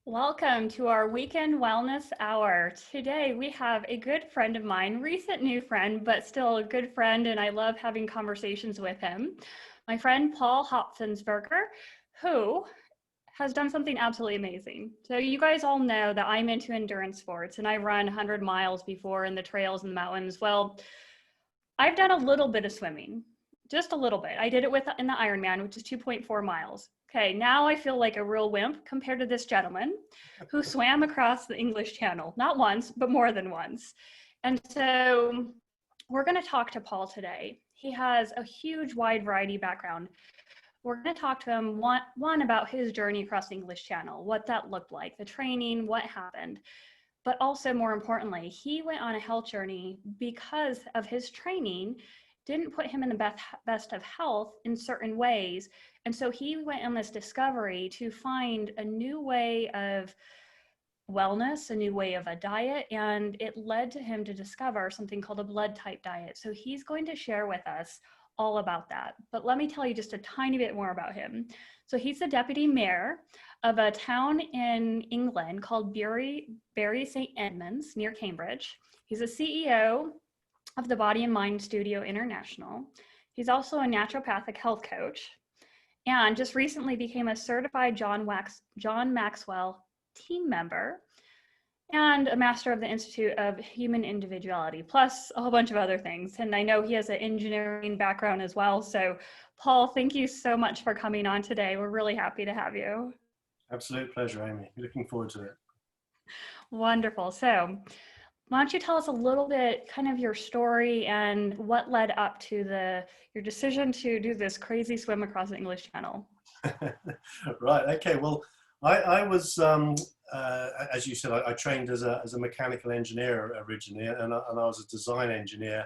Welcome to our weekend wellness hour. Today we have a good friend of mine, recent new friend, but still a good friend, and I love having conversations with him. My friend Paul Hopfensperger, who has done something absolutely amazing. So you guys all know that I'm into endurance sports and I run 100 miles before in the trails and the mountains. Well, I've done a little bit of swimming, just a little bit. I did it in the Ironman, which is 2.4 miles. Okay, now I feel like a real wimp compared to this gentleman who swam across the English Channel, not once, but more than once. And so we're going to talk to Paul today. He has a huge, wide variety background. We're going to talk to him one about his journey across the English Channel, what that looked like, the training, what happened. But also, more importantly, he went on a health journey because of his training didn't put him in the best of health in certain ways. And so he went on this discovery to find a new way of wellness, a new way of a diet, and it led to him to discover something called a blood type diet. So he's going to share with us all about that. But let me tell you just a tiny bit more about him. So he's the deputy mayor of a town in England called Bury St. Edmonds near Cambridge. He's a CEO of the Body and Mind Studio International. He's also a naturopathic health coach and just recently became a certified John Maxwell team member and a master of the Institute of Human Individuality, plus a whole bunch of other things. And I know he has an engineering background as well. So Paul, thank you so much for coming on today. We're really happy to have you. Absolute pleasure, Amy. Looking forward to it. Wonderful. So why don't you tell us a little bit kind of your story and what led up to your decision to do this crazy swim across the English Channel? Right. Okay. Well, I was, as you said, I trained as a mechanical engineer originally, and I was a design engineer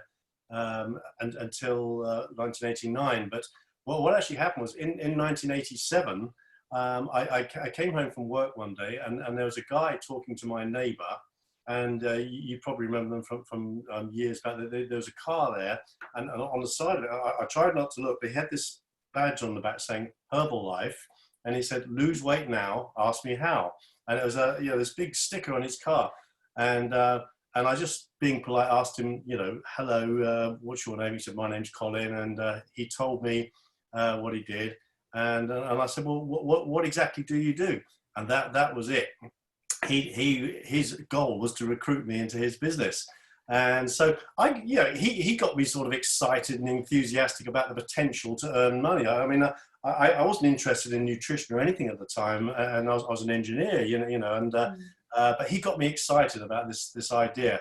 until 1989. But what actually happened was in 1987, I came home from work one day, and there was a guy talking to my neighbor. And you probably remember them from years back. There was a car there, and on the side of it, I tried not to look. They had this badge on the back saying Herbalife, and he said, "Lose weight now. Ask me how." And it was this big sticker on his car, and I just being polite asked him, "Hello, what's your name?" He said, "My name's Colin," and he told me what he did, and I said, "Well, what exactly do you do?" And that was it. His goal was to recruit me into his business, and so he got me sort of excited and enthusiastic about the potential to earn money. I mean, I wasn't interested in nutrition or anything at the time, and I was an engineer, but he got me excited about this idea,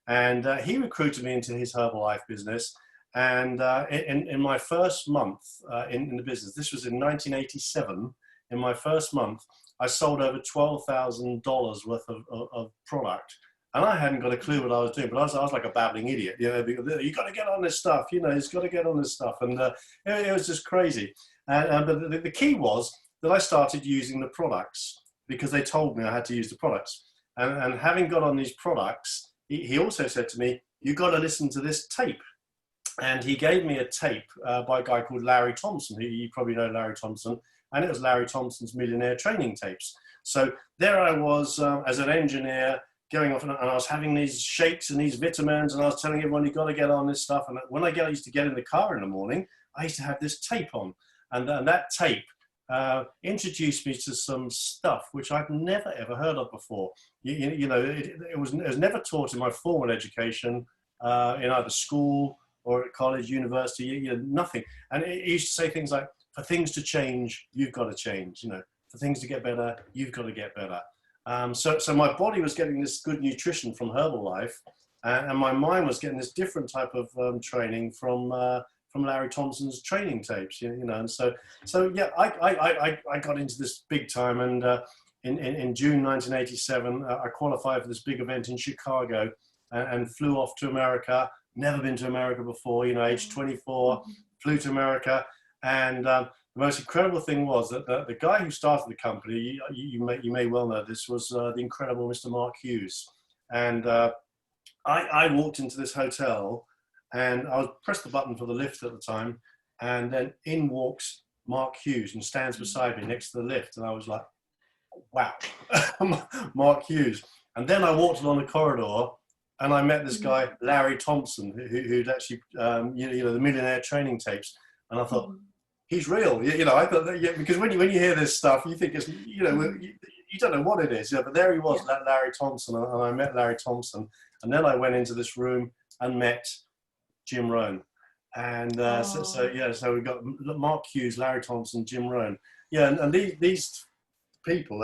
and he recruited me into his Herbalife business. And in my first month in the business, this was in 1987. In my first month, I sold over $12,000 worth of product, and I hadn't got a clue what I was doing. But I was like a babbling idiot, you got to get on this stuff, it's got to get on this stuff, and it was just crazy. But the key was that I started using the products because they told me I had to use the products. And having got on these products, he also said to me, "You got to listen to this tape." And he gave me a tape by a guy called Larry Thompson. You probably know Larry Thompson. And it was Larry Thompson's Millionaire Training Tapes. So there I was as an engineer going off, and I was having these shakes and these vitamins, and I was telling everyone, you got to get on this stuff. And when I used to get in the car in the morning, I used to have this tape on. And that tape introduced me to some stuff which I'd never, ever heard of before. It was never taught in my formal education in either school or at college, university, nothing. And it used to say things like, for things to change, you've got to change. For things to get better, you've got to get better. So my body was getting this good nutrition from Herbalife, and my mind was getting this different type of training from Larry Thompson's training tapes. And so yeah, I got into this big time, and in June 1987, I qualified for this big event in Chicago, and flew off to America. Never been to America before. Age 24, flew to America. And the most incredible thing was that the guy who started the company, you may well know this, was the incredible Mr. Mark Hughes. And I walked into this hotel, and I pressed the button for the lift at the time, and then in walks Mark Hughes and stands beside me next to the lift. And I was like, wow, Mark Hughes. And then I walked along the corridor and I met this guy, Larry Thompson, who'd actually, the Millionaire Training Tapes. And I thought, he's real. I thought that, yeah, because when you hear this stuff, you think it's, you don't know what it is. But there he was, that Larry Thompson, and I met Larry Thompson. And then I went into this room and met Jim Rohn. And so we got Mark Hughes, Larry Thompson, Jim Rohn. Yeah, and these people,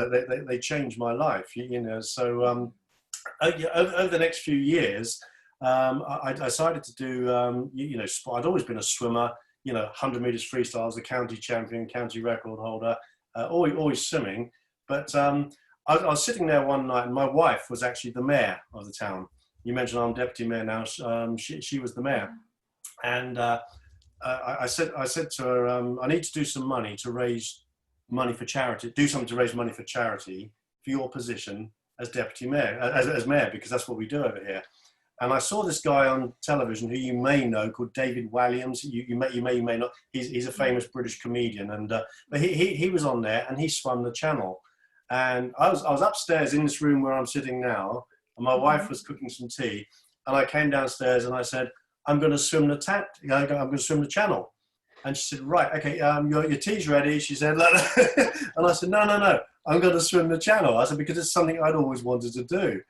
they changed my life. So over the next few years, I decided to do, I'd always been a swimmer. 100 meters freestyle, I was a county champion, county record holder, always swimming. But I was sitting there one night, and my wife was actually the mayor of the town. You mentioned I'm deputy mayor now. She was the mayor, and I said to her, I need to do some money to raise money for charity. Do something to raise money for charity for your position as deputy mayor, as mayor, because that's what we do over here. And I saw this guy on television who you may know, called David Walliams. You may not. He's a famous British comedian, and but he was on there, and he swam the channel. And I was upstairs in this room where I'm sitting now, and my wife was cooking some tea, and I came downstairs and I said, I'm going to swim the I'm going to swim the channel. And she said, right, okay, your tea's ready. She said, and I said, no, I'm going to swim the channel. I said, because it's something I'd always wanted to do.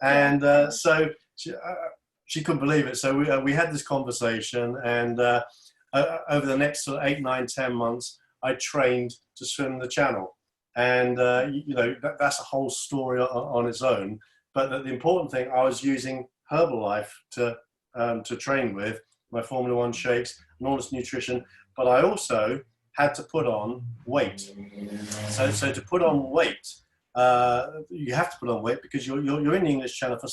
And so she couldn't believe it. So we had this conversation, and over the next sort of 8, 9, 10 months, I trained to swim the channel. And, that's a whole story on its own. But the important thing, I was using Herbalife to train with, my Formula One shakes, and all this nutrition. But I also had to put on weight. So to put on weight, you have to put on weight because you're in the English Channel for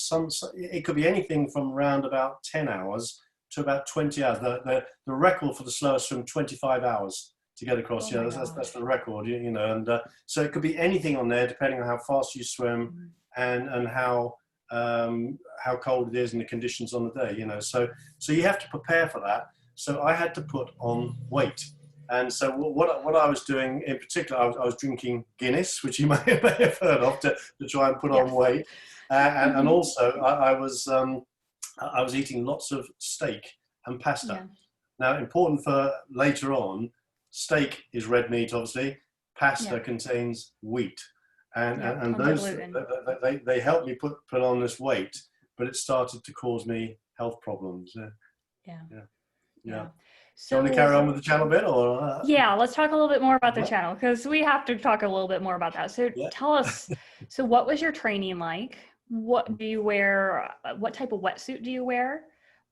it could be anything from around about 10 hours to about 20 hours. The record for the slowest swim, 25 hours to get across. That's the record, and so it could be anything on there depending on how fast you swim and how cold it is and the conditions on the day, so you have to prepare for that. So I had to put on weight. And so what I was doing in particular, I was drinking Guinness, which you may have heard of, to try and put on weight. And also I was eating lots of steak and pasta. Yeah. Now, important for later on, steak is red meat, obviously. Pasta contains wheat. And those, they helped me put on this weight, but it started to cause me health problems. Yeah. So, do you want to carry on with the channel bit, or? Yeah, let's talk a little bit more about the channel, because we have to talk a little bit more about that. So tell us, so what was your training like? What do you wear? What type of wetsuit do you wear?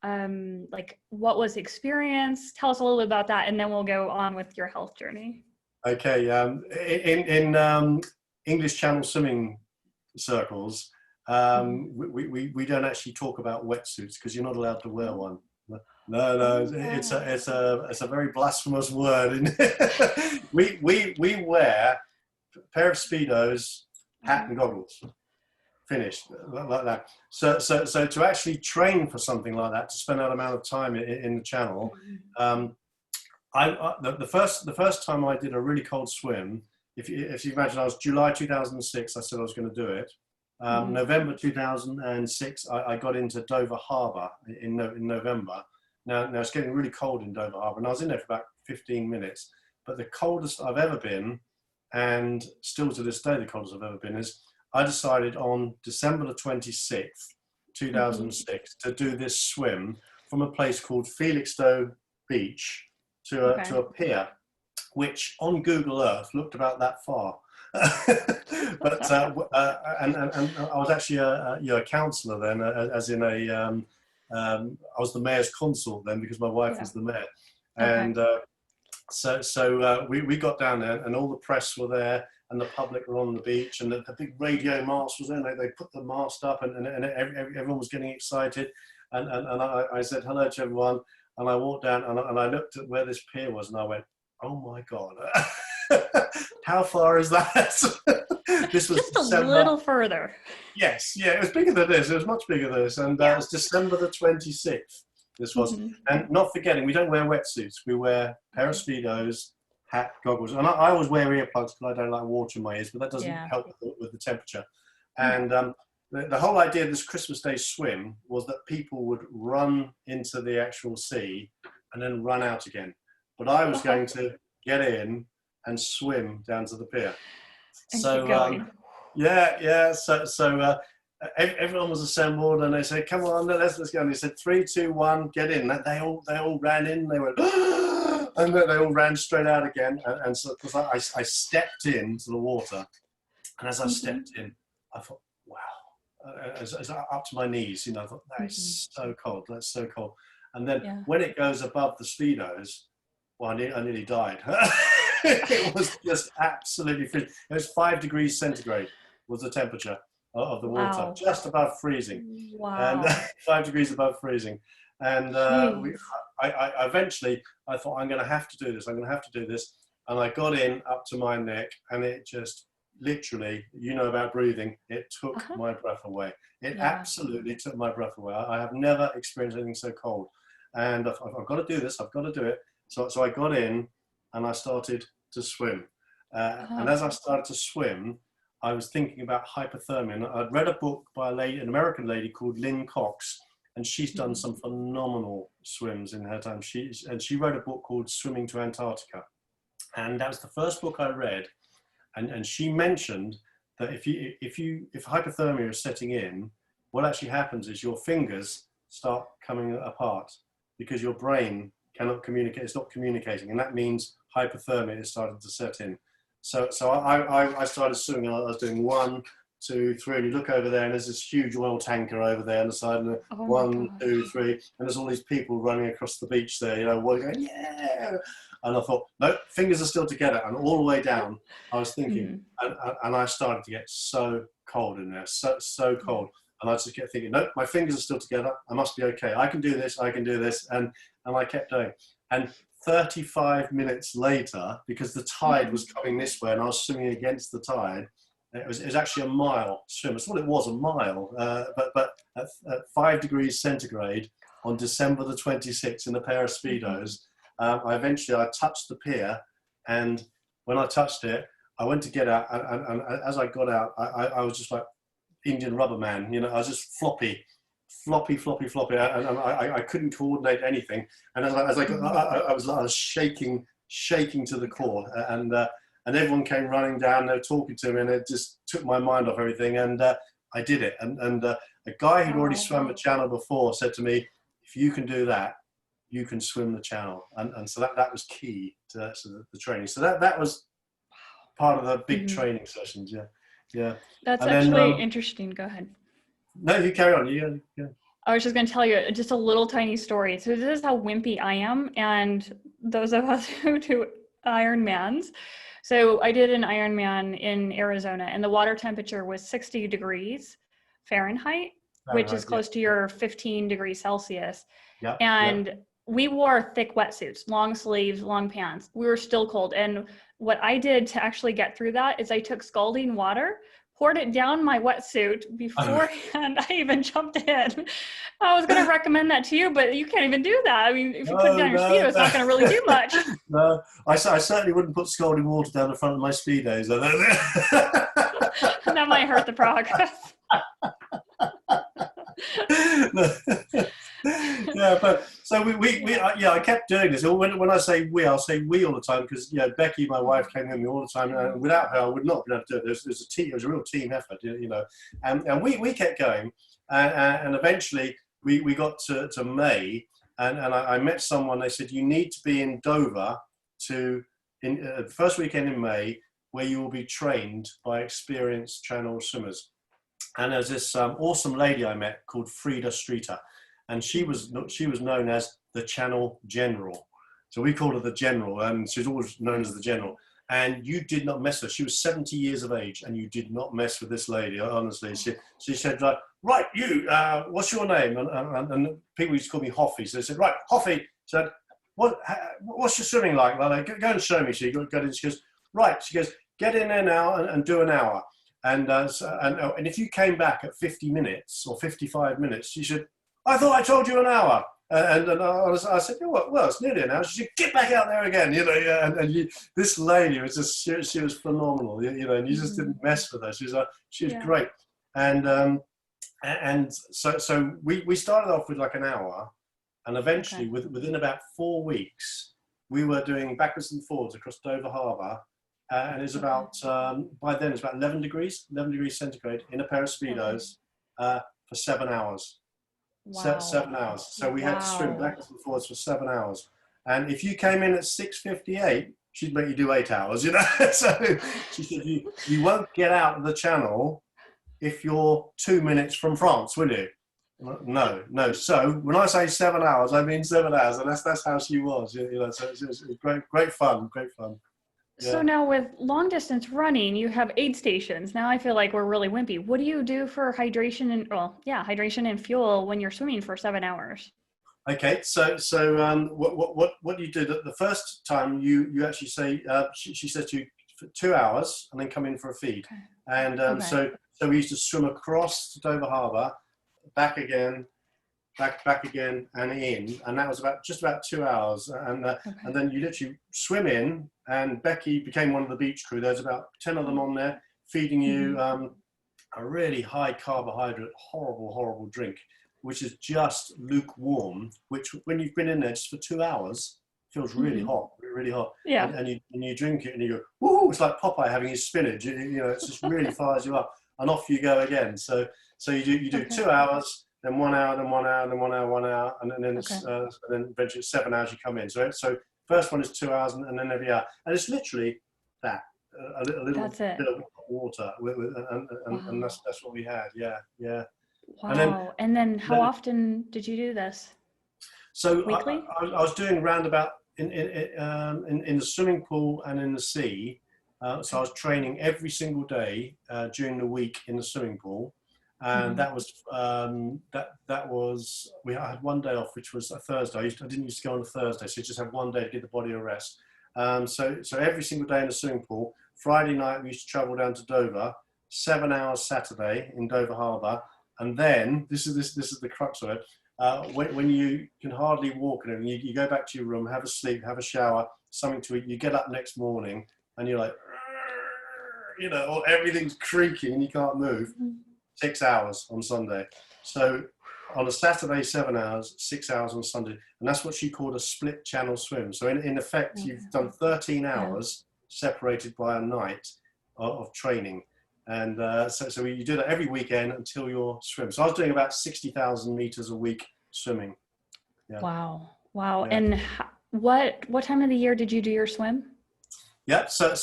What was the experience? Tell us a little bit about that, and then we'll go on with your health journey. Okay. In English Channel swimming circles, we don't actually talk about wetsuits because you're not allowed to wear one. No, it's a very blasphemous word. we wear a pair of Speedos, hat and goggles. Finished like that. So to actually train for something like that, to spend that amount of time in the channel, the first time I did a really cold swim, if you imagine, I was July 2006. I said I was going to do it. November 2006, I got into Dover Harbour in November. Now it's getting really cold in Dover Harbour, and I was in there for about 15 minutes. But the coldest I've ever been, and still to this day the coldest I've ever been, is I decided on December the 26th, 2006, to do this swim from a place called Felixstowe Beach to a pier, which on Google Earth looked about that far. But and I was actually a counsellor then, as in I was the mayor's consort then, because my wife was the mayor. And so we got down there, and all the press were there, and the public were on the beach, and the big radio mast was there. They put the mast up, and everyone was getting excited. And I said hello to everyone, and I walked down, and I looked at where this pier was, and I went, oh my God. How far is that? This was just December. A little further. Yes, it was bigger than this. It was much bigger than this, and it was December the 26th. This was, and not forgetting, we don't wear wetsuits. We wear a pair of Speedos, hat, goggles, and I always wear earplugs because I don't like water in my ears, but that doesn't Yeah. help with the temperature. And the whole idea of this Christmas Day swim was that people would run into the actual sea and then run out again. But I was going to get in and swim down to the pier. And So keep going. So everyone was assembled, and they said, "Come on, let's go." And they said, 3, 2, 1, get in. They all ran in. They went, and they all ran straight out again. And so, because I stepped into the water, and as I stepped in, I thought, wow, as up to my knees. You know, I thought that is so cold. That's so cold. And then when it goes above the speedos, well, I nearly died. It was just absolutely freezing. It was 5 degrees centigrade was the temperature of the water, just above freezing. Wow. And 5 degrees above freezing. And I eventually, I thought, I'm going to have to do this. I'm going to have to do this. And I got in up to my neck, and it just literally, you know about breathing, it took my breath away. It absolutely took my breath away. I have never experienced anything so cold. And I've got to do this. I've got to do it. So I got in, and I started to swim. And as I started to swim, I was thinking about hypothermia. And I'd read a book by an American lady called Lynn Cox, and she's done some phenomenal swims in her time. She wrote a book called Swimming to Antarctica. And that was the first book I read. And she mentioned that if hypothermia is setting in, what actually happens is your fingers start coming apart because your brain cannot communicate. It's not communicating, and that means hypothermia is starting to set in. So I started swimming. I was doing 1, 2, 3, and you look over there, and there's this huge oil tanker over there on the side, and 1, 2, 3, and there's all these people running across the beach there, you know, going, yeah. And I thought, no, fingers are still together. And all the way down, I was thinking, and I started to get so cold in there, so cold. And I just kept thinking, no, my fingers are still together. I must be okay. I can do this. I can do this. And I kept going. And 35 minutes later, because the tide was coming this way and I was swimming against the tide, it was actually a mile swim. That's what it was, a mile. But at 5 degrees centigrade on December the 26th in a pair of Speedos, I touched the pier, and when I touched it, I went to get out, and as I got out, I was just like Indian rubber man, you know. I was just floppy, and I couldn't coordinate anything. And as I got, I was shaking to the core, and everyone came running down. They were talking to me, and it just took my mind off everything. And I did it. And a guy who'd already swum the channel before said to me, "If you can do that, you can swim the channel." And so that was key to the training. So that was part of the big training sessions. Yeah. That's and actually then, interesting. Go ahead. No, you carry on. Yeah. I was just going to tell you just a little tiny story. So this is how wimpy I am, and those of us who do Ironmans. So I did an Ironman in Arizona, and the water temperature was 60 degrees Fahrenheit, which is close to your 15 degrees Celsius. Yeah. And we wore thick wetsuits, long sleeves, long pants. We were still cold. And what I did to actually get through that is I took scalding water, poured it down my wetsuit beforehand. I even jumped in. I was going to recommend that to you, but you can't even do that. I mean, if you put it down your Speedo, it's not going to really do much. No, I certainly wouldn't put scalding water down the front of my Speedos. That might hurt the progress. Yeah, but so I kept doing this. When I say we, I'll say we all the time, because Becky, my wife, came with me all the time, and without her, I would not have been able to do it. There's a team. It was a real team effort, and we kept going, and eventually we got to May, and I met someone. They said, you need to be in Dover in the first weekend in May, where you will be trained by experienced channel swimmers. And there's this awesome lady I met called Frida Streeter, and she was known as the Channel General. So we called her the General, and she was always known as the General. And you did not mess with her. She was 70 years of age, and you did not mess with this lady, honestly. She said, like, right, you, what's your name? And people used to call me Hoffy. So they said, right, Hoffy, said, what's your swimming like? Well, go and show me. She got in, she goes, right. She goes, get in there now and do an hour. And if you came back at 50 minutes or 55 minutes, she said, I thought I told you an hour. I said, well, it's nearly an hour. She said, get back out there again, yeah, this lady was just, she was phenomenal, and you just didn't mess with her. She was great. And so we started off with like an hour, and eventually within about 4 weeks, we were doing backwards and forwards across Dover Harbour. And it's about, by then it's about 11 degrees centigrade in a pair of Speedos for 7 hours. Wow. 7 hours. So we had to swim backwards and forwards for 7 hours. And if you came in at 6:58, she'd make you do 8 hours, So she said, you won't get out of the channel if you're 2 minutes from France, will you? No. So when I say 7 hours, I mean 7 hours. And that's how she was, So it was great fun. Yeah. So now with long distance running, you have aid stations. Now I feel like we're really wimpy. What do you do for hydration and fuel when you're swimming for 7 hours? Okay, so what do you do? The first time you actually say, she says to you for 2 hours and then come in for a feed. And so we used to swim across to Dover Harbour, back again, and in, and that was just about 2 hours. And then you literally swim in, and Becky became one of the beach crew. There's about 10 of them on there feeding you a really high carbohydrate, horrible drink, which is just lukewarm, which when you've been in there just for 2 hours, feels really hot, really hot. Yeah. And you drink it and you go, woo, it's like Popeye having his spinach. It just really fires you up, and off you go again. So you do 2 hours, then 1 hour, then 1 hour, then 1 hour, 1 hour, and then then eventually it's 7 hours you come in. So first one is 2 hours, and then every hour, and it's literally that a little bit of water, and that's what we had. Yeah. Wow. And then how often did you do this? So weekly? I was doing roundabout in the swimming pool and in the sea. So I was training every single day during the week in the swimming pool. And that was we had 1 day off, which was a Thursday. I didn't used to go on a Thursday, so you just have 1 day to give the body a rest. So every single day in the swimming pool. Friday night we used to travel down to Dover, 7 hours Saturday in Dover Harbour, and then this is the crux of it. When you can hardly walk and everything, you go back to your room, have a sleep, have a shower, something to eat. You get up next morning and you're like, everything's creaking and you can't move. 6 hours on Sunday. So on a Saturday, 7 hours, 6 hours on Sunday. And that's what she called a split channel swim. So in effect, you've done 13 hours separated by a night of training. And so you do that every weekend until you're swim. So I was doing about 60,000 meters a week swimming. Yeah. Wow. Yeah. And what time of the year did you do your swim? Yeah. So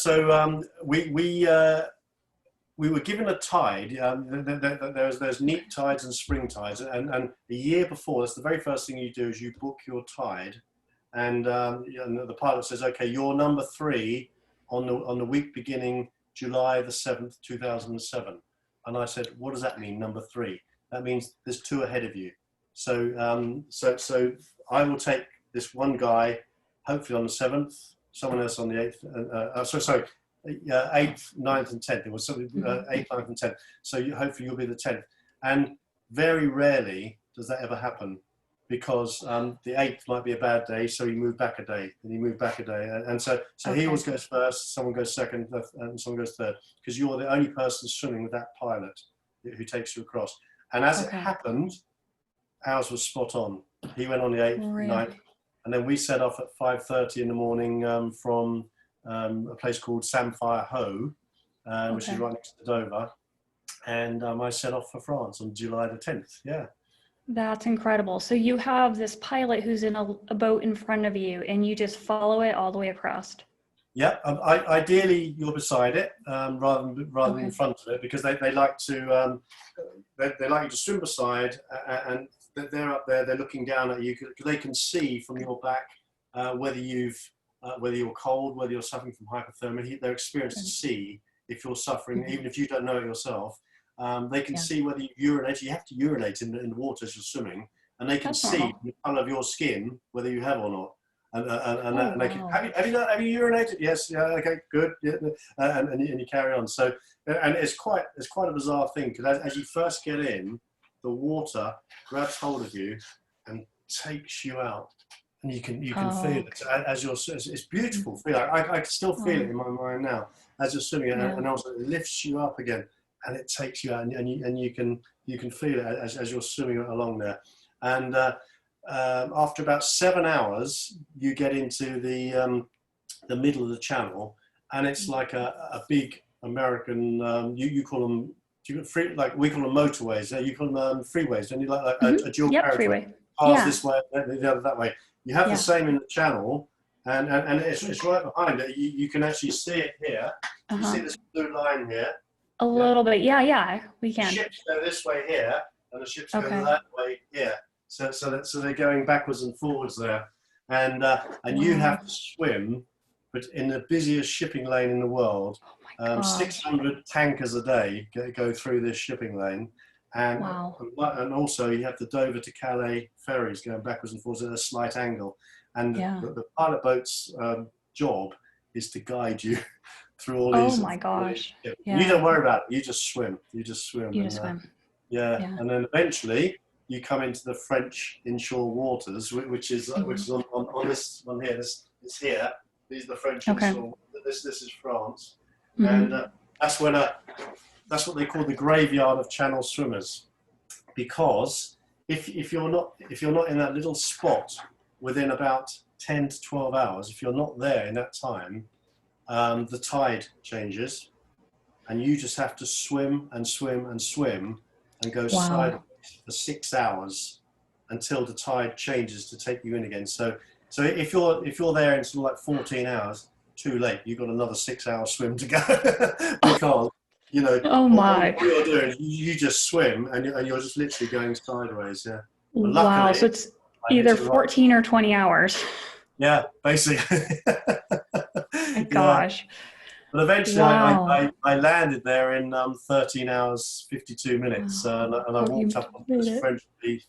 we were given a tide. There's neap tides and spring tides, and the year before, that's the very first thing you do is you book your tide, and the pilot says, okay, you're number 3 on the week beginning July the 7th, 2007. And I said, what does that mean, number 3? That means there's 2 ahead of you. So I will take this one guy, hopefully on the 7th, someone else on the 8th. 8th, 9th, and 10th. It was something 8th, 9th, and 10th. So hopefully you'll be the 10th. And very rarely does that ever happen, because the 8th might be a bad day, so you move back a day, and you move back a day, and so he always goes first, someone goes second, and someone goes third, because you're the only person swimming with that pilot who takes you across. And as it happened, ours was spot on. He went on the 8th, 9th, and then we set off at 5:30 in the morning from a place called Samphire Hoe, which is right next to Dover, and I set off for France on July the 10th. Yeah. That's incredible. So you have this pilot who's in a boat in front of you, and you just follow it all the way across. Yeah, ideally you're beside it rather than in front of it, because they like to they like you to swim beside, and they're up there, they're looking down at you, because they can see from your back whether you're cold, whether you're suffering from hypothermia. They're experienced to see if you're suffering, even if you don't know it yourself. They can see whether you urinate. You have to urinate in the water as you're swimming, and they can see the colour of your skin whether you have or not. And they can, have you urinated? Yes. Yeah. Okay. Good. Yeah. And you carry on. So, and it's quite a bizarre thing, because as you first get in, the water grabs hold of you and takes you out, and you can feel it okay. as you're. It's beautiful feel. I can still feel it in my mind now as you're swimming, Yeah. and also it lifts you up again, and it takes you out, and you can feel it as you're swimming along there, and after about 7 hours, you get into the middle of the channel, and it's like a big American. You call them. Free, like we call them motorways. You call them freeways, and you like a dual Yep, carriageway. freeway. Cars Yeah. this way, the other that way. You have the Yeah. same in the channel, and it's right behind it. You can actually see it here. You see this blue line here. A little bit. Yeah, yeah, we The can. ships go this way here, and the ships go Okay. that way here. So they're going backwards and forwards there, and you have to swim, but in the busiest shipping lane in the world. Oh my gosh. 600 tankers a day go through this shipping lane, and also you have the Dover to Calais ferries going backwards and forwards at a slight angle, and the pilot boat's job is to guide you through all these. Oh my gosh! Yeah. You don't worry about it. You just swim. You just swim. Yeah, and then eventually you come into the French inshore waters, which is on this one here. This is here. These are the French inshore. This is France. And that's what they call the graveyard of channel swimmers, because if you're not in that little spot within about 10 to 12 hours, if you're not there in that time, the tide changes, and you just have to swim and swim and swim and go sideways for 6 hours until the tide changes to take you in again. So if you're there in sort of like 14 hours. Too late. You've got another 6 hour swim to go because all you're doing is you just swim and you're just literally going sideways. Yeah. But Wow. So it's either 14 or 20 hours. Yeah, basically. My gosh. But eventually, I landed there in 13 hours 52 minutes, and I walked up on this French beach,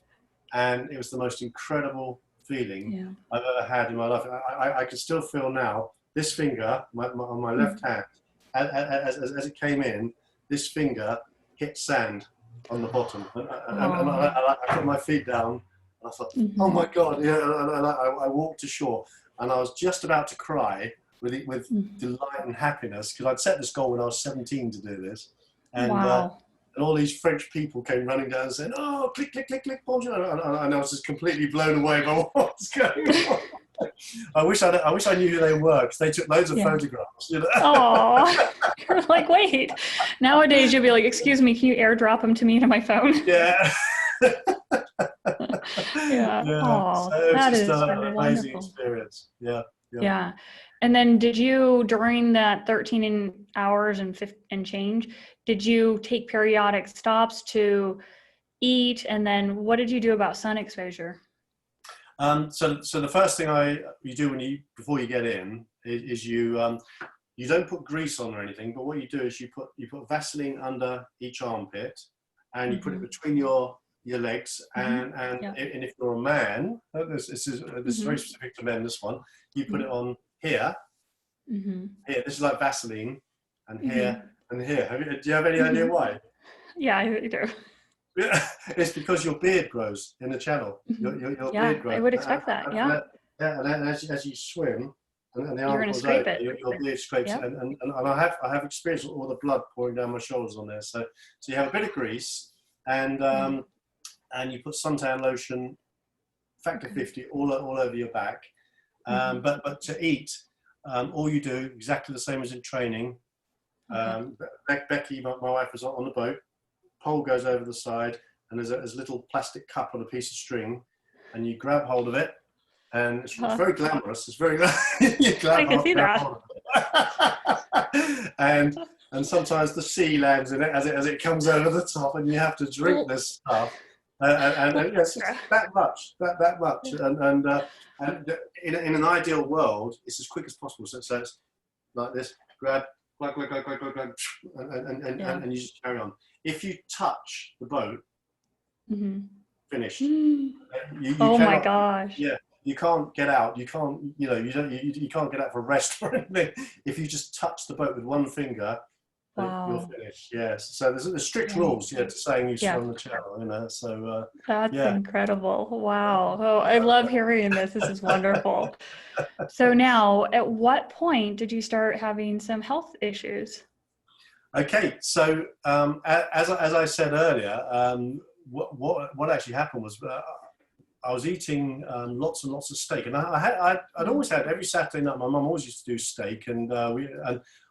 and it was the most incredible feeling I've ever had in my life. I can still feel now. This finger on my left hand, as it came in, this finger hit sand on the bottom, and I put my feet down. And I thought, oh my God! Yeah, and I walked to shore, and I was just about to cry with delight and happiness, because I'd set this goal when I was 17 to do this, and all these French people came running down and saying, "Oh, click, click, click, click, bonjour," and I was just completely blown away by what's going on. I wish I knew who they were, because they took loads of photographs. You know? Oh, you're like, wait. Nowadays, you'll be like, "Excuse me, can you airdrop them to me to my phone?" Yeah. Yeah. Oh, so that is is an really amazing wonderful. experience. Yeah. Yeah. And then did you, during that 13 hours and change, did you take periodic stops to eat? And then what did you do about sun exposure? So the first thing you do before you get in is you don't put grease on or anything, but what you do is you put Vaseline under each armpit, and you put it between your legs, and if you're a man, this is very specific to men. This one, you put it on here. Here, this is like Vaseline, and here and here. Do you have any idea why? Yeah, I do. It's because your beard grows in the channel. Your beard grows. I would expect that. Yeah. And then as you swim, and the You're arm goes scrape over, it. your beard scrapes it, and I have experienced all the blood pouring down my shoulders on there. So you have a bit of grease, and you put suntan lotion, factor 50, all over your back. But to eat, all you do exactly the same as in training. Becky, my wife, was on the boat. Pole goes over the side, and there's a little plastic cup on a piece of string, and you grab hold of it, and it's very glamorous. It's very I can see that. and sometimes the sea lands in it as it comes over the top, and you have to drink this stuff. And yes, that much, and in an ideal world, it's as quick as possible. So it's like this: grab, and you just carry on. If you touch the boat, finished. You my gosh! Yeah, you can't get out. You can't. You can't get out for rest or anything. If you just touch the boat with one finger, you're Wow. finished. Yes. So there's strict Right. rules, to saying you Yeah. swim the channel, So That's yeah. incredible. Wow. Oh, I love hearing this. This is wonderful. So now, at what point did you start having some health issues? Okay. So as I said earlier, what actually happened was I was eating lots and lots of steak, and I'd always had every Saturday night. My mum always used to do steak, and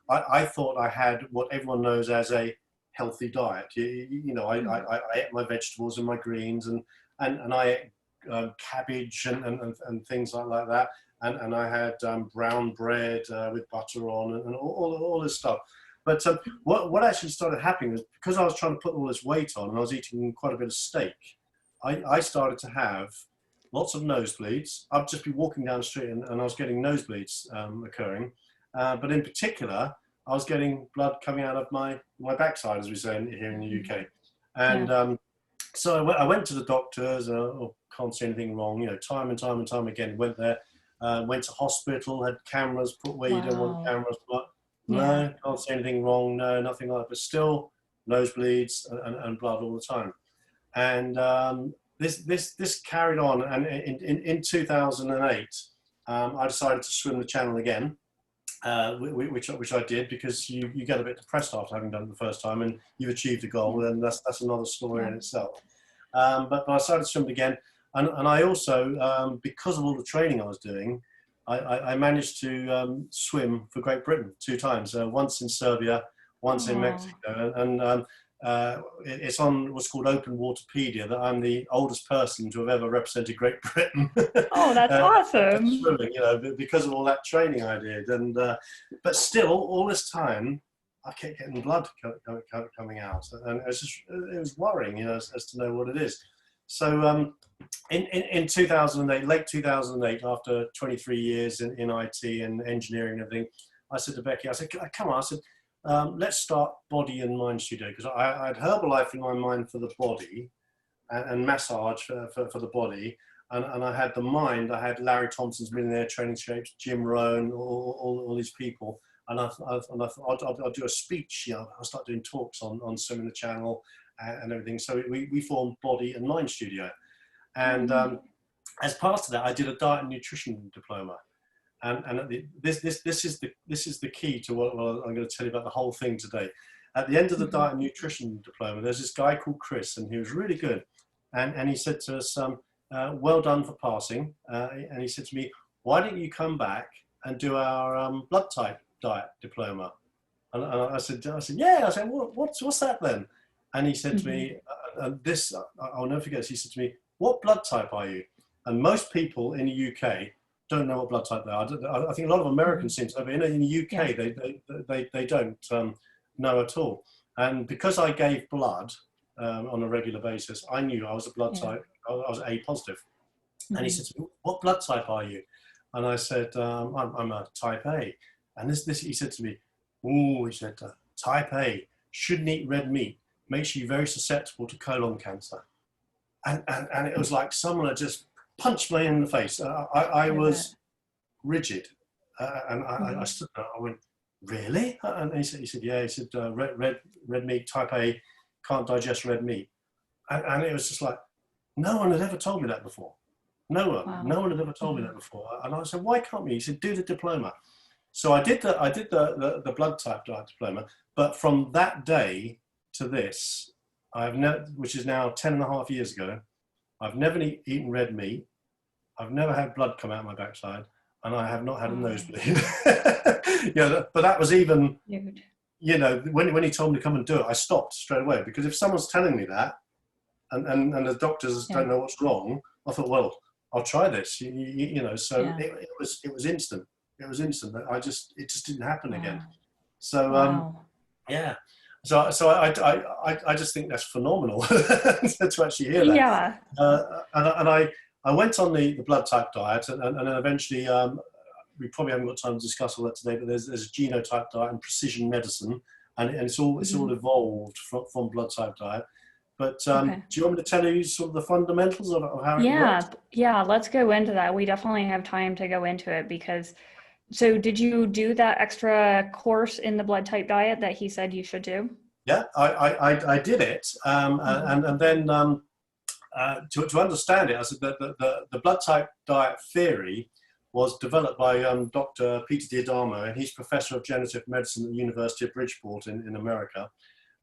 I thought I had what everyone knows as a healthy diet. I ate my vegetables and my greens, and I ate cabbage and things like that, and I had brown bread with butter on, and all this stuff. But what actually started happening was, because I was trying to put all this weight on, and I was eating quite a bit of steak, I started to have lots of nosebleeds. I'd just be walking down the street and I was getting nosebleeds occurring. But in particular, I was getting blood coming out of my backside, as we say here in the UK. And so I went to the doctors, can't see anything wrong, time and time again. Went there, went to hospital, had cameras put where you don't want cameras put. No, can't see anything wrong, no, nothing like that. But still, nosebleeds and blood all the time. And this carried on, and in 2008, I decided to swim the channel again, which I did, because you get a bit depressed after having done it the first time, and you've achieved a goal, and that's another story in itself. But I started to swim again, and I also, because of all the training I was doing, I managed to swim for Great Britain 2 times, once in Serbia, once in Mexico, and it's on what's called Open Waterpedia that I'm the oldest person to have ever represented Great Britain. Oh, that's awesome. Swimming, because of all that training I did, and but still, all this time, I kept getting blood coming out, and it was worrying, as to know what it is. So in 2008, late 2008, after 23 years in IT and engineering and everything, I said to Becky, I said, come on, I said, let's start body and mind studio, because I had Herbalife in my mind for the body, and massage for the body, and I had the mind. I had Larry Thompson's Millionaire Training Shapes, Jim Rohn, all these people, and I thought I'll do a speech. I'll start doing talks on swimming the channel and everything. So we formed Body and Mind Studio, and as part of that, I did a diet and nutrition diploma. And this is the key to what I'm going to tell you about the whole thing today. At the end of the diet and nutrition diploma, there's this guy called Chris, and he was really good. And he said to us, well done for passing. And he said to me, why don't you come back and do our blood type diet diploma? And I said, yeah. I said, what's that then? And he said to me, I'll never forget this. He said to me, what blood type are you? And most people in the UK don't know what blood type they are. I think a lot of Americans seem to know, but in the UK, they don't know at all. And because I gave blood on a regular basis, I knew I was a blood type. I was A positive. And he said to me, what blood type are you? And I said, I'm a type A. And this he said to me, he said, type A, shouldn't eat red meat, makes you very susceptible to colon cancer. And it was like someone had just punched me in the face. I was rigid, and I stood there. I went, really? And he said, yeah. He said, red meat, type A, can't digest red meat. And it was just like, no one had ever told me that before. No one had ever told me that before. And I said, why can't we? He said, do the diploma. So I did the blood type diet diploma. But from that day to this, which is now 10.5 years ago, I've never eaten red meat. I've never had blood come out my backside, and I have not had a nosebleed. But that was even, when he told me to come and do it, I stopped straight away, because if someone's telling me that, and the doctors don't know what's wrong, I thought, well, I'll try this. So it was instant. It was instant. It just didn't happen again. So yeah. So I just think that's phenomenal to actually hear that. Yeah. And I went on the blood type diet, and then eventually, we probably haven't got time to discuss all that today, but there's a genotype diet and precision medicine, and it's all evolved from blood type diet. But do you want me to tell you sort of the fundamentals of how it works? Yeah, let's go into that. We definitely have time to go into it, because So did you do that extra course in the blood type diet that he said you should do? Yeah, I did it, and then to understand it, I said that the blood type diet theory was developed by Dr. Peter D'Adamo, and he's professor of generative medicine at the University of Bridgeport in America,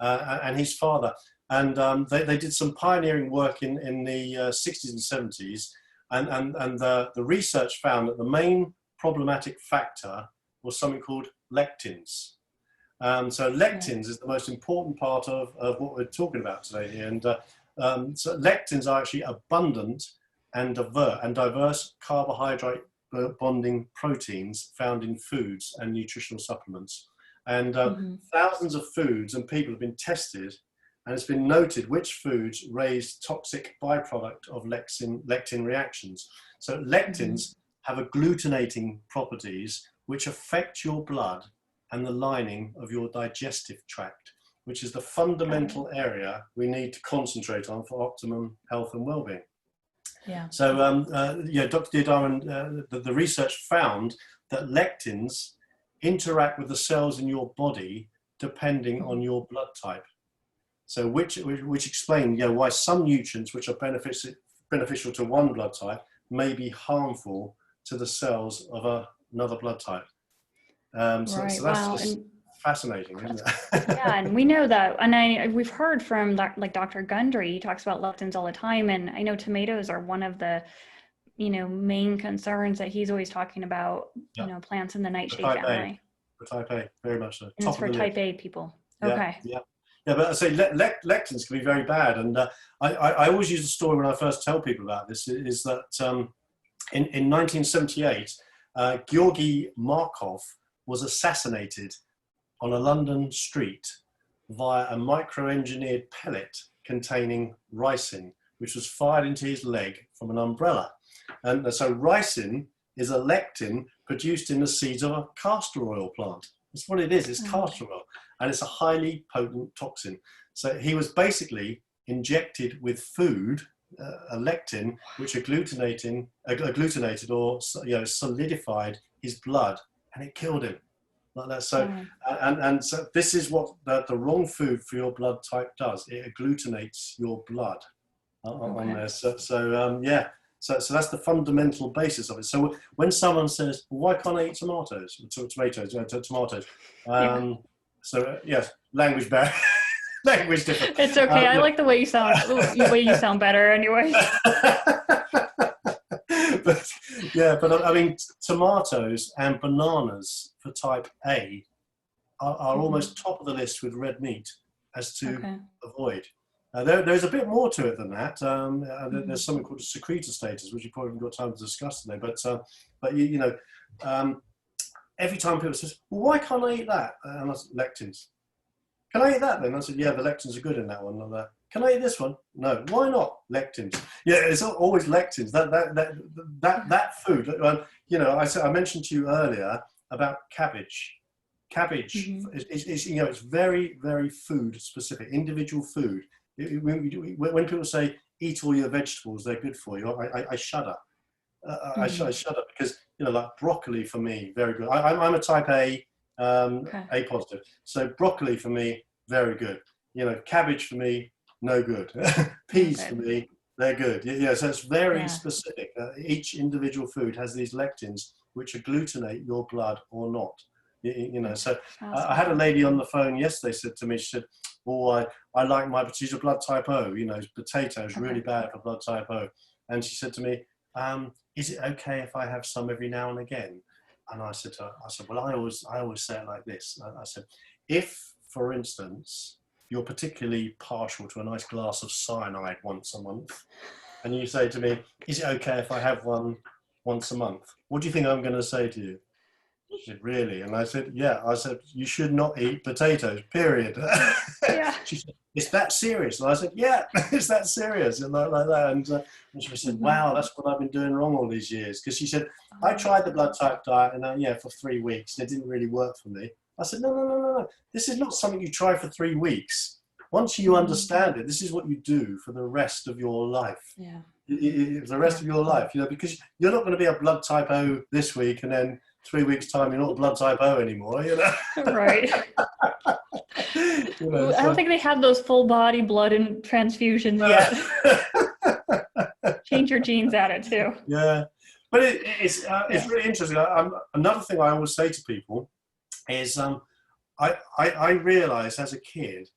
and his father. And they did some pioneering work in the 60s and 70s, and the research found that the main problematic factor was something called lectins. So lectins is the most important part of what we're talking about today here. And so lectins are actually abundant and diverse carbohydrate bonding proteins found in foods and nutritional supplements. And thousands of foods and people have been tested, and it's been noted which foods raise toxic byproduct of lectin reactions. So lectins have agglutinating properties which affect your blood and the lining of your digestive tract, which is the fundamental area we need to concentrate on for optimum health and well-being. Yeah. So, Dr. D'Adamo, the research found that lectins interact with the cells in your body depending on your blood type. So, which explain why some nutrients which are beneficial to one blood type may be harmful to the cells of another blood type. So that's just fascinating, isn't it? Yeah, and we know that, and we've heard from like Dr. Gundry, he talks about lectins all the time, and I know tomatoes are one of the, main concerns that he's always talking about, plants in the nightshade family. For type A, very much so. And it's for type A people. Okay. Yeah, but I say lectins can be very bad, and I always use the story when I first tell people about this, is that in 1978, Georgy Markov was assassinated on a London street via a micro-engineered pellet containing ricin, which was fired into his leg from an umbrella. And so ricin is a lectin produced in the seeds of a castor oil plant. That's what it is, it's castor oil. And it's a highly potent toxin. So he was basically injected with food, a lectin, which agglutinated or solidified his blood, and it killed him like that. So and so this is what the wrong food for your blood type does. It agglutinates your blood on there. So that's the fundamental basis of it. So when someone says, well, why can't I eat tomatoes? Language barrier. Language different. It's okay. I like the way you sound. The way you sound better, anyway. but I mean, tomatoes and bananas for type A are almost top of the list with red meat as to avoid. There's a bit more to it than that. There's something called a secretor status, which you probably haven't got time to discuss today. But every time people say, well, why can't I eat that? And I said, lectins. Can I eat that then? I said, yeah, the lectins are good in that one. Can I eat this one? No. Why not? Lectins. Yeah, it's always lectins. That food. I mentioned to you earlier about cabbage. Cabbage is it's very, very food specific, individual food. When people say eat all your vegetables, they're good for you, I shudder. I shudder because like broccoli for me, very good. I'm a type A. A positive. So broccoli for me, very good. Cabbage for me, no good. Peas for me, they're good. So it's very specific. Each individual food has these lectins which agglutinate your blood or not. So I had a lady on the phone yesterday said to me, she said, oh, I like she's a blood type O, potatoes really bad for blood type O. And she said to me, is it okay if I have some every now and again? And I said to her, well, I always say it like this. I said, if, for instance, you're particularly partial to a nice glass of cyanide once a month, and you say to me, is it okay if I have one once a month? What do you think I'm going to say to you? She said, really? And I said, yeah. I said, you should not eat potatoes, period. Yeah. She said, it's that serious? And I said, yeah, it's that serious. And like that. And she said, wow, that's what I've been doing wrong all these years. Because she said, I tried the blood type diet and for 3 weeks, and it didn't really work for me. I said, no. This is not something you try for 3 weeks. Once you understand it, this is what you do for the rest of your life. Yeah. The rest of your life, because you're not going to be a blood type O this week and then 3 weeks time, you're not blood type O anymore, you know. Right. You know, I don't think they have those full body blood and transfusions yet. Change your genes at it too. Yeah, but it's really interesting. Another thing I always say to people is I realized as a kid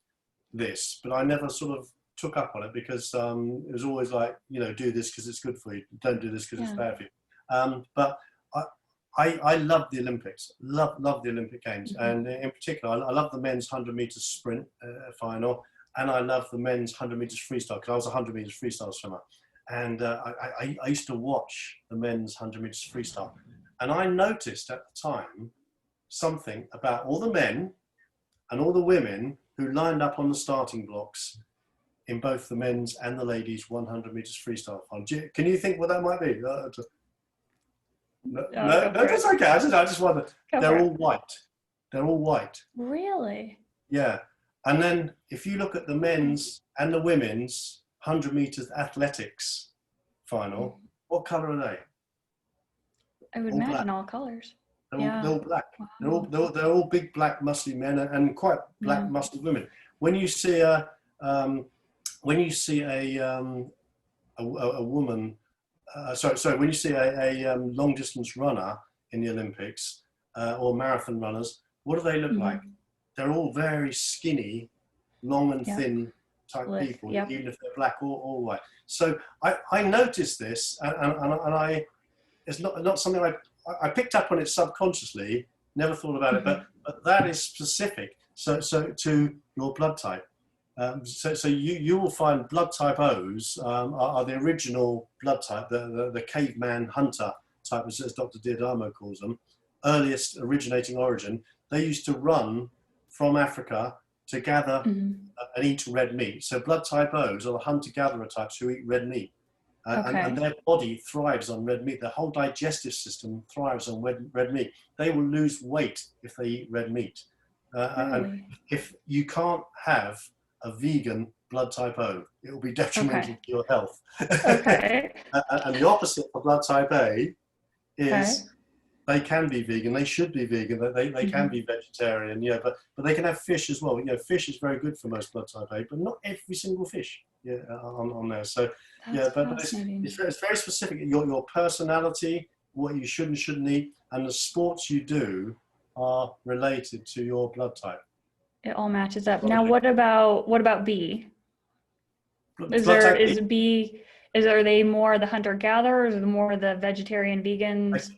this, but I never sort of took up on it because it was always like, you know, do this because it's good for you, don't do this because it's bad for you. But I love the Olympics, love the Olympic Games, and in particular, I love the men's 100 meters sprint final, and I love the men's 100 meters freestyle because I was a 100 meters freestyle swimmer, and I used to watch the men's 100 meters freestyle, and I noticed at the time something about all the men and all the women who lined up on the starting blocks in both the men's and the ladies' 100 meters freestyle final. Can you think what that might be? No, that's okay. I just wonder. They're all white. They're all white. Really? Yeah. And then if you look at the men's and the women's 100 meters athletics final, what color are they? I would imagine all colors. They're all black. Wow. They're all big black muscly men and quite black muscly women. When you see a woman, when you see a long distance runner in the Olympics or marathon runners, what do they look like? They're all very skinny, long and thin type people, even if they're black or white. So I noticed this, and it's not something I picked up on it subconsciously, never thought about it, but that is specific. So to your blood type. So you will find blood type O's are the original blood type, the caveman hunter type, as Dr. Diadamo calls them, earliest originating origin. They used to run from Africa to gather and eat red meat. So blood type O's are the hunter-gatherer types who eat red meat. And their body thrives on red meat. Their whole digestive system thrives on red meat. They will lose weight if they eat red meat. And if you can't have a vegan blood type O, it will be detrimental to your health. And the opposite for blood type A is they can be vegan. They should be vegan. They can be vegetarian. Yeah, but they can have fish as well. You know, fish is very good for most blood type A, but not every single fish. Yeah, on there. So but it's very specific. Your personality, what you should and shouldn't eat, and the sports you do are related to your blood type. It all matches up. Now, what about B? Are they more the hunter-gatherers or more the vegetarian, vegans?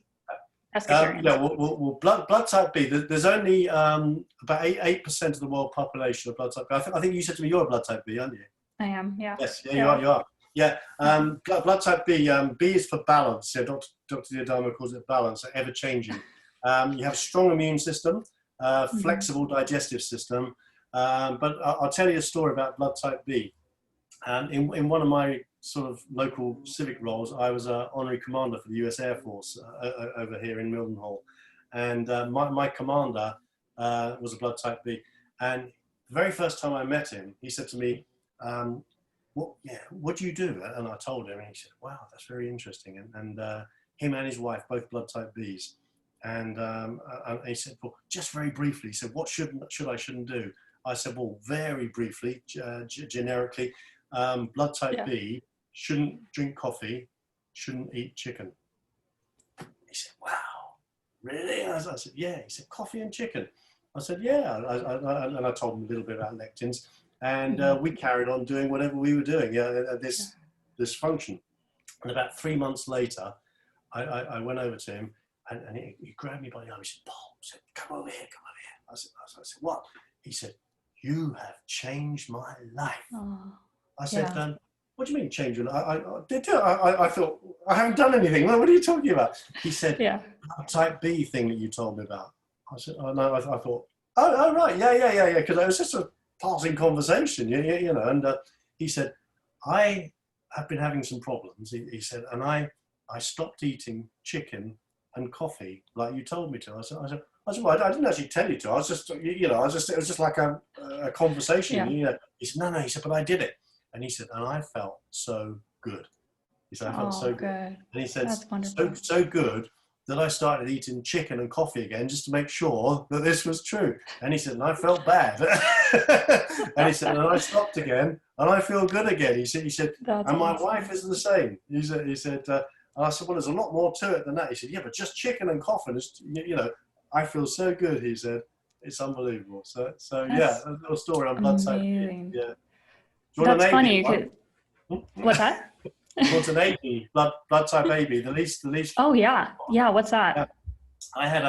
Well, blood type B. There's only about 8% of the world population of blood type B. I think you said to me you're a blood type B, aren't you? I am. Yeah. Yes. Yeah, you are. Yeah. Blood type B. B is for balance. Yeah, Dr. Diadamo calls it balance, ever changing. You have a strong immune system. Flexible digestive system, but I'll tell you a story about blood type B. In one of my sort of local civic roles, I was an honorary commander for the US Air Force over here in Mildenhall, and my commander was a blood type B. And the very first time I met him, he said to me, what do you do? And I told him, and he said, wow, that's very interesting. And him and his wife, both blood type Bs. And he said, well, just very briefly, he said, what shouldn't do? I said, well, very briefly, generically, blood type B shouldn't drink coffee, shouldn't eat chicken. He said, wow, really? I said, yeah. He said, coffee and chicken. I said, yeah. And I told him a little bit about lectins. And we carried on doing whatever we were doing, this function. And about 3 months later, I went over to him, and he grabbed me by the arm. He said, Paul, come over here. I said, what? He said, you have changed my life. Oh, I said, what do you mean change your life? I thought, I haven't done anything. What are you talking about? He said, type B thing that you told me about. I said, oh, no. I thought, oh, right, yeah. Because it was just a passing conversation, you know. And he said, I have been having some problems, he said, and I stopped eating chicken and coffee like you told me to. I said, well, I didn't actually tell you to. I was just, it was just like a conversation. You know. He said, no. He said, but I did it. And he said, and I felt so good. He said, I felt so good. And he said, so good that I started eating chicken and coffee again just to make sure that this was true. And he said, and I felt bad. And he said, and I stopped again and I feel good again. He said, That's and my awesome. wife is the same. He said, and I said, well, there's a lot more to it than that. He said, yeah, but just chicken and coffee, you know, I feel so good. He said, it's unbelievable. So yeah, a little story on blood type B. Yeah. Do you want That's an funny. AB What's that? Do you want an AB, blood type AB, the least. Oh yeah. Yeah. What's that? Yeah. I had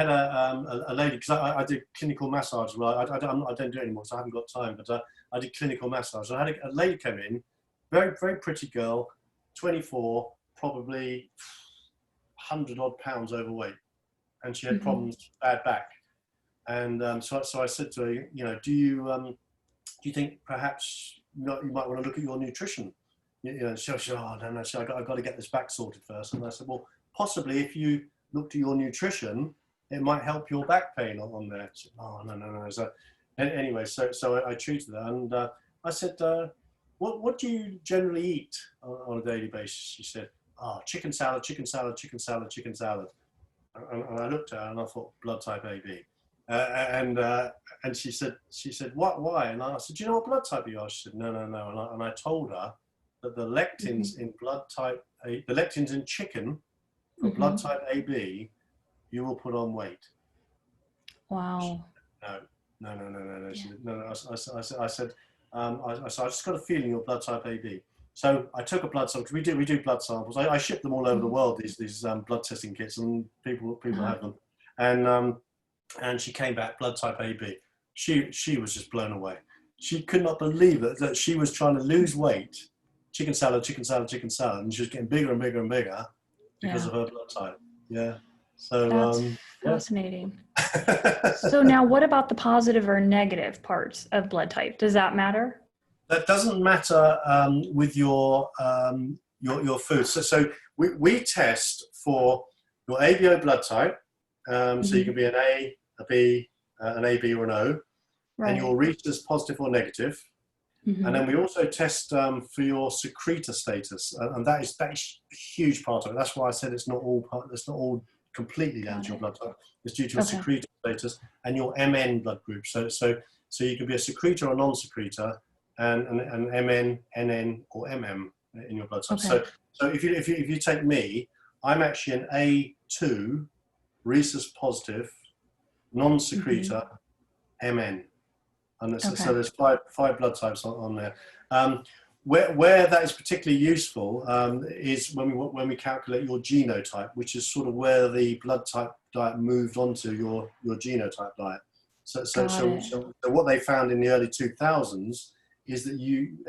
a lady, because I did clinical massage. Well, I don't do it anymore, so I haven't got time. But I did clinical massage. I had a lady come in, very very pretty girl, 24, probably 100 odd pounds overweight, and she had problems, bad back. And so I said to her, you know, do you think perhaps you might want to look at your nutrition? You know, she said, oh no, I've got to get this back sorted first. And I said, well, possibly if you looked at your nutrition, it might help your back pain on there. She said, oh no. So anyway, so I treated her, and I said, what do you generally eat on a daily basis? She said, oh, chicken salad. And I looked at her and I thought, blood type AB. And she said, what? Why? And I said, do you know what blood type you are? She said, no. And I told her that the lectins in blood type A, the lectins in chicken for blood type AB, you will put on weight. Wow. No. She said, no. I said, I just got a feeling you're blood type AB. So I took a blood sample, because we do blood samples. I ship them all over the world, these blood testing kits, and people have them. And she came back blood type AB. She was just blown away. She could not believe that she was trying to lose weight, chicken salad, and she was getting bigger and bigger because of her blood type. Yeah. So that's fascinating. So now, what about the positive or negative parts of blood type? Does that matter? That doesn't matter with your food. So we test for your ABO blood type. So you can be an A, a B, an AB or an O, and your rhesus positive or negative. And then we also test for your secretor status, and that is a huge part of it. That's why I said it's not all completely down to your blood type. It's due to your secretor status and your MN blood group. So you can be a secretor or non-secretor, and MN, NN, or MM in your blood type. So if you take me, I'm actually an A2, rhesus positive, non-secretor, MN. And so there's five blood types on there. Where that is particularly useful is when we calculate your genotype, which is sort of where the blood type diet moved onto your genotype diet. So what they found in the early 2000s is that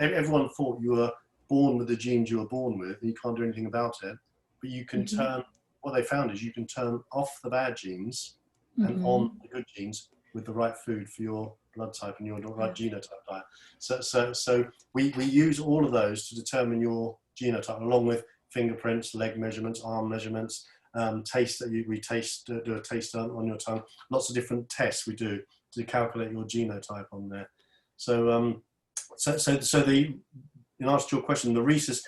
everyone thought you were born with the genes you were born with, and you can't do anything about it. But you can turn. What they found is you can turn off the bad genes and on the good genes with the right food for your blood type and your right genotype diet. So we use all of those to determine your genotype, along with fingerprints, leg measurements, arm measurements, taste that we do a taste on your tongue. Lots of different tests we do to calculate your genotype on there. So in answer to your question, the rhesus,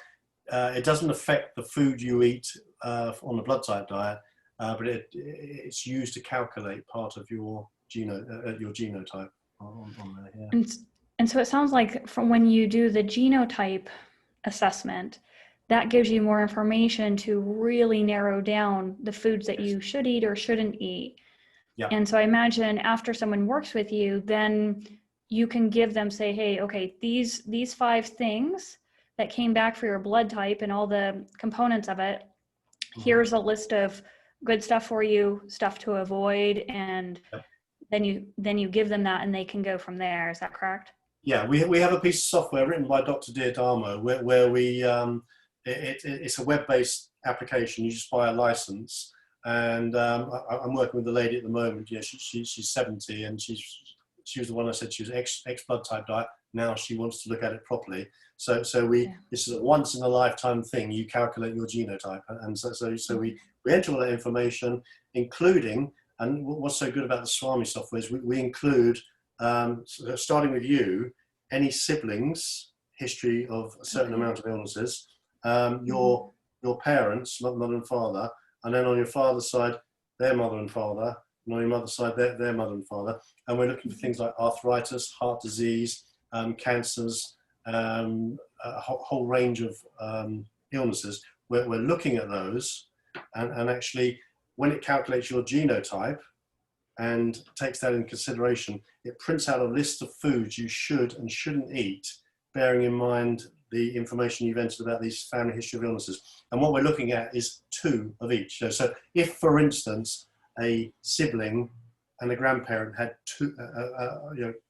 it doesn't affect the food you eat on the blood type diet, but it's used to calculate part of your genotype on there. Yeah. And so it sounds like from when you do the genotype assessment, that gives you more information to really narrow down the foods that you should eat or shouldn't eat. Yeah. And so I imagine after someone works with you, then you can give them, say, hey, okay, these 5 things that came back for your blood type and all the components of it, here's a list of good stuff for you, stuff to avoid, and then you give them that and they can go from there. Is that correct? Yeah, we have a piece of software written by Dr. Diadamo where we it's a web-based application. You just buy a license, and I'm working with a lady at the moment. Yeah, she's 70, and she was the one I said she was ex blood type diet. Now she wants to look at it properly. So this is a once in a lifetime thing. You calculate your genotype, and so we enter all that information, including, and what's so good about the Swami software is we include, starting with you, any siblings, history of a certain amount of illnesses, your parents, mother and father, and then on your father's side, their mother and father, and on your mother's side, their mother and father. And we're looking for things like arthritis, heart disease, cancers, a whole range of illnesses. We're looking at those, and actually, when it calculates your genotype and takes that into consideration, it prints out a list of foods you should and shouldn't eat, bearing in mind the information you've entered about these family history of illnesses. And what we're looking at is 2 of each. So if, for instance, a sibling and a grandparent had 2,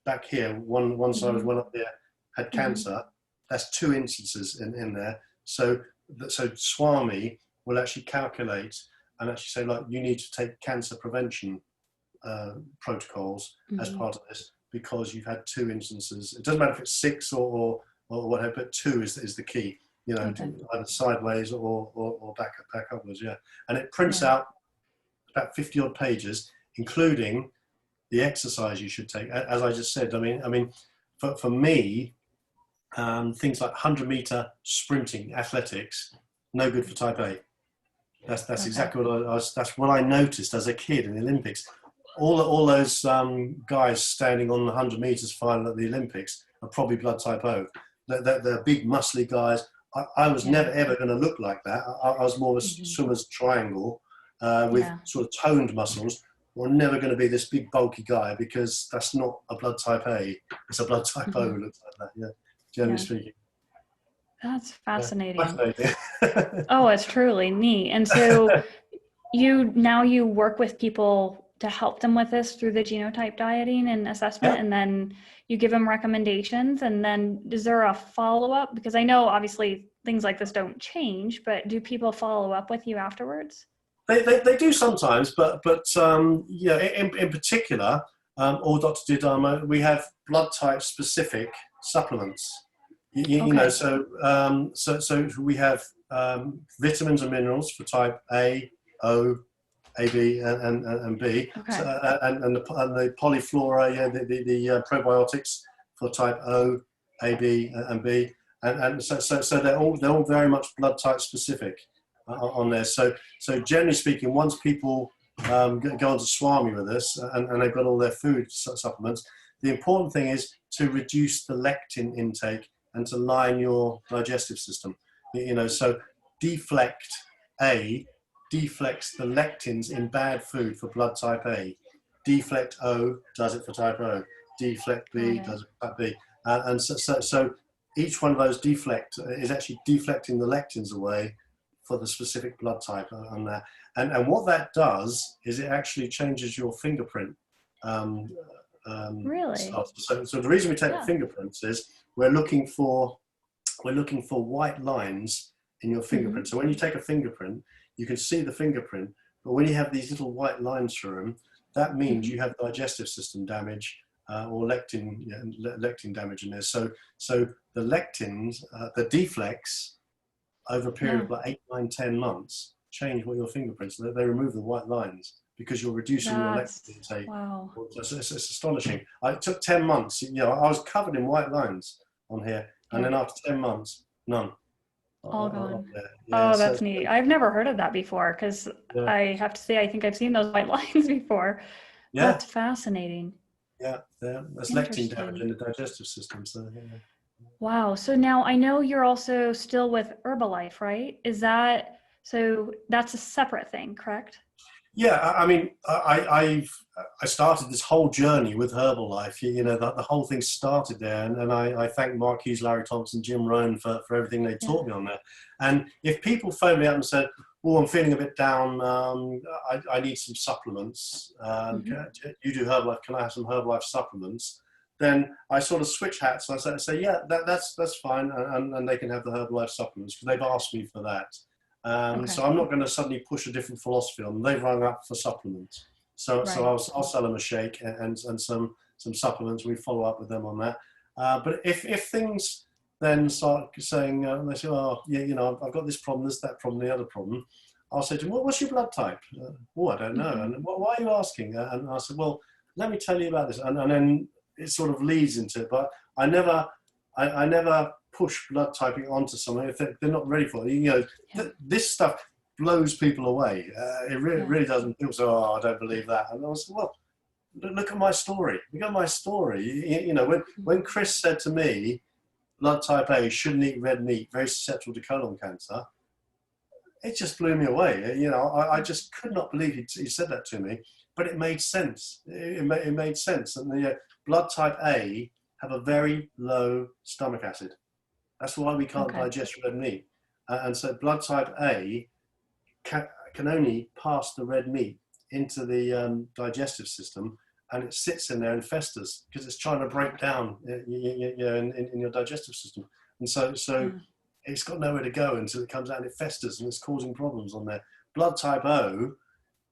back here, one side was one up there, had cancer, that's 2 instances in there. So SWAMI will actually calculate and actually say, like, you need to take cancer prevention protocols as part of this, because you've had 2 instances. It doesn't matter if it's 6 or whatever, but 2 is the key, either sideways or back upwards, And it prints out about 50 odd pages, including the exercise you should take. As I just said, I mean, for me, things like 100-meter sprinting, athletics, no good for type A. That's exactly that's what I noticed as a kid in the Olympics. All those guys standing on the 100 meters final at the Olympics are probably blood type O. They're big, muscly guys. I was never ever going to look like that. I was more of a swimmer's triangle with sort of toned muscles. We're never going to be this big, bulky guy, because that's not a blood type A. It's a blood type O. Looks like that, generally speaking. That's fascinating. Oh, it's truly neat. And so you work with people to help them with this through the genotype dieting and assessment, and then you give them recommendations, and then is there a follow-up? Because I know obviously things like this don't change, but do people follow up with you afterwards? They do sometimes, but in particular, or Dr. Diadamo, we have blood type specific supplements. So we have vitamins and minerals for type A, O, AB, and B, and the polyflora, the probiotics for type O, AB, and B, and so they're all very much blood type specific on there. So generally speaking, once people go on to SWAMI with us and they've got all their food supplements, the important thing is to reduce the lectin intake and to line your digestive system. So Deflect A deflects the lectins in bad food for blood type A. Deflect O does it for type O. Deflect B does it for type B. And so each one of those deflect is actually deflecting the lectins away for the specific blood type on that. And what that does is it actually changes your fingerprint. Really? So the reason we take the fingerprints is we're looking for white lines in your fingerprint. So when you take a fingerprint, you can see the fingerprint, but when you have these little white lines through them, that means you have digestive system damage or lectin damage in there. So the lectins, the deflects, over a period of like 8, 9, 10 months, change what your fingerprints. They remove the white lines because you're reducing your lectin intake. Wow. It's astonishing. It took 10 months. I was covered in white lines on here, and then after 10 months, none. All gone. That's neat. I've never heard of that before, because I have to say, I think I've seen those white lines before. Yeah. That's fascinating. Yeah, that's lectin damage in the digestive system. So, Wow. So now I know you're also still with Herbalife, right? So that's a separate thing, correct? Yeah, I mean, I started this whole journey with Herbalife. The whole thing started there, and I thank Mark Hughes, Larry Thompson, Jim Rohn for everything they taught me on there. And if people phone me up and said, "Oh, I'm feeling a bit down. I need some supplements. You do Herbalife? Can I have some Herbalife supplements?" Then I sort of switch hats. And I say, "Yeah, that's fine," and they can have the Herbalife supplements because they've asked me for that. So I'm not going to suddenly push a different philosophy on them. They've rung up for supplements. So I'll sell them a shake and some supplements. We follow up with them on that. But if things then start saying, they say, "Oh, yeah, I've got this problem, this, that problem, the other problem," I'll say to them, "What's your blood type?" "I don't know." "And why are you asking?" And I said, "Well, let me tell you about this." And then it sort of leads into it. But I never push blood typing onto someone if they're not ready for it. This stuff, blows people away. It really doesn't. People say, "Oh, I don't believe that." And I was, well, look at my story. Look at my story. You know, when Chris said to me, blood type A, shouldn't eat red meat, very susceptible to colon cancer, it just blew me away. You know, I just could not believe he said that to me, but it made sense. It made sense. And the blood type A have a very low stomach acid. That's why we can't digest red meat. And so blood type A can only pass the red meat into the digestive system, and it sits in there and festers because it's trying to break down in your digestive system. And so it's got nowhere to go until it comes out and it festers, and it's causing problems on there. Blood type O,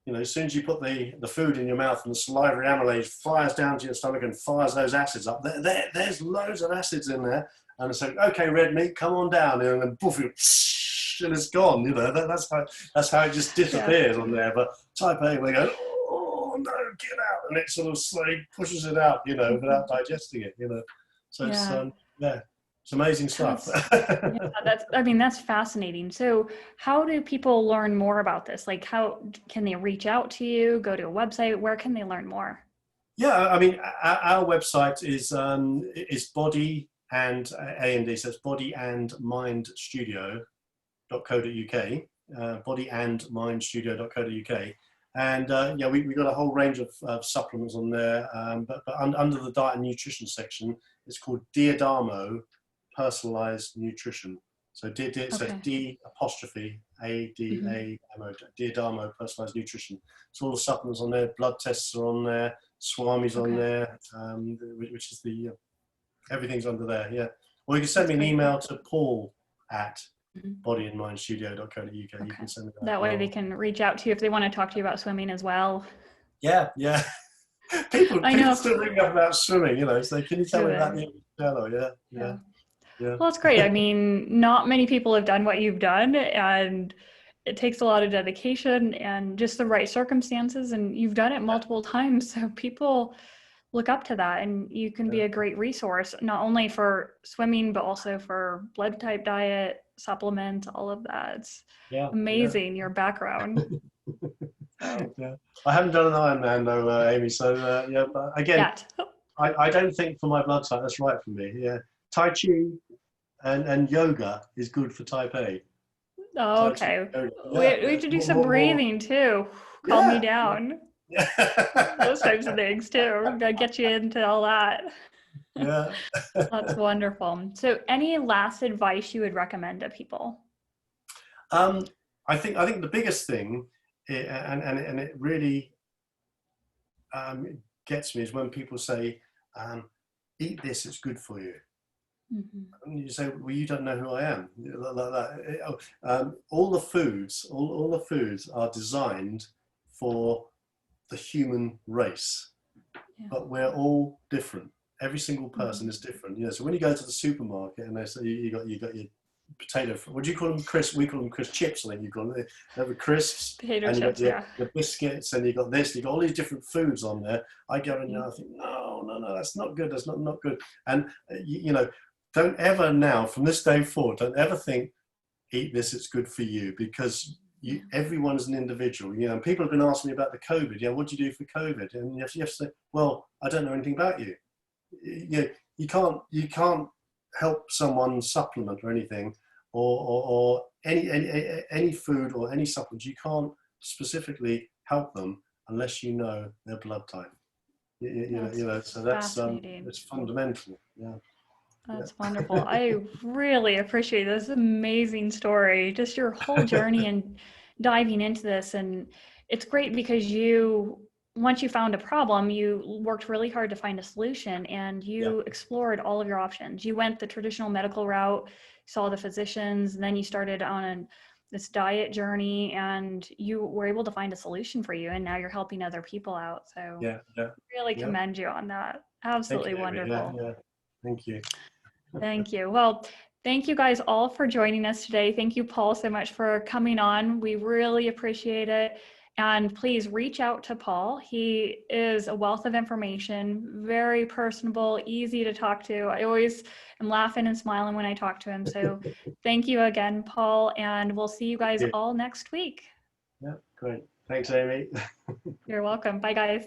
you know, as soon as you put the food in your mouth and the salivary amylase fires down to your stomach and fires those acids up, there's loads of acids in there. And it's like, okay, red meat, come on down. And then poof, and it's gone. You know, that's how it just disappears on there. But type A, they go, oh, no, get out. And it sort of slowly pushes it out, you know, without digesting it, you know. So it's, it's amazing stuff. That's fascinating. So how do people learn more about this? Like, how can they reach out to you, go to a website? Where can they learn more? Yeah, I mean, our website is body and A&D, so it's bodyandmindstudio.co.uk, bodyandmindstudio.co.uk. And we got a whole range of supplements on there, but under the diet and nutrition section, it's called Diadamo Personalized Nutrition. So so D''A''ADAMO, Diadamo Personalized Nutrition. So all the supplements on there, blood tests are on there, swam is on there, which is the everything's under there. Yeah. Or you can send me an email to paul@bodyandmindstudio.co.uk. You can send me that way they can reach out to you if they want to talk to you about swimming as well. Yeah. People still ring up about swimming, you know, so can you tell me about the channel? Yeah. Well, it's great. I mean, not many people have done what you've done, and it takes a lot of dedication and just the right circumstances, and you've done it multiple times. So people look up to that, and you can be a great resource, not only for swimming, but also for blood type diet, supplements, all of that. It's amazing, your background. Yeah. I haven't done an Ironman though, Amy. So but again, I don't think for my blood type that's right for me. Yeah, Tai Chi and yoga is good for type A. Oh, okay. We have to do some breathing too. Calm me down. Those types of things too. Gotta get you into all that. Yeah. That's wonderful. So any last advice you would recommend to people? I think the biggest thing, and it really gets me, is when people say, eat this, it's good for you. And you say, well, you don't know who I am. Like that. All the foods are designed for the human race, but we're all different. Every single person is different. You know, so when you go to the supermarket and they say you got your potato, what do you call them, crisps? We call them crisp chips. I think you call them. They have the crisps, potato and you chips, got your biscuits, and you got this. You got all these different foods on there. I go in there, I think, no, that's not good. That's not good. And you know, don't ever now, from this day forward, don't ever think, eat this, it's good for you, because everyone is an individual. You know, and people have been asking me about the COVID. Yeah, what do you do for COVID? And you have to say, well, I don't know anything about you. You can't help someone supplement or anything, or any food or any supplement. You can't specifically help them unless you know their blood type. You know, so that's it's fundamental. Yeah. That's wonderful. I really appreciate this amazing story, just your whole journey and diving into this. And it's great because once you found a problem, you worked really hard to find a solution, and you explored all of your options. You went the traditional medical route, saw the physicians, and then you started on this diet journey, and you were able to find a solution for you. And now you're helping other people out. So really commend you on that. Absolutely wonderful. Yeah. Thank you. Thank you. Well, thank you guys all for joining us today. Thank you, Paul, so much for coming on. We really appreciate it. And please reach out to Paul. He is a wealth of information, very personable, easy to talk to. I always am laughing and smiling when I talk to him. So thank you again, Paul, and we'll see you guys all next week. Yeah, great. Thanks, Amy. You're welcome. Bye, guys.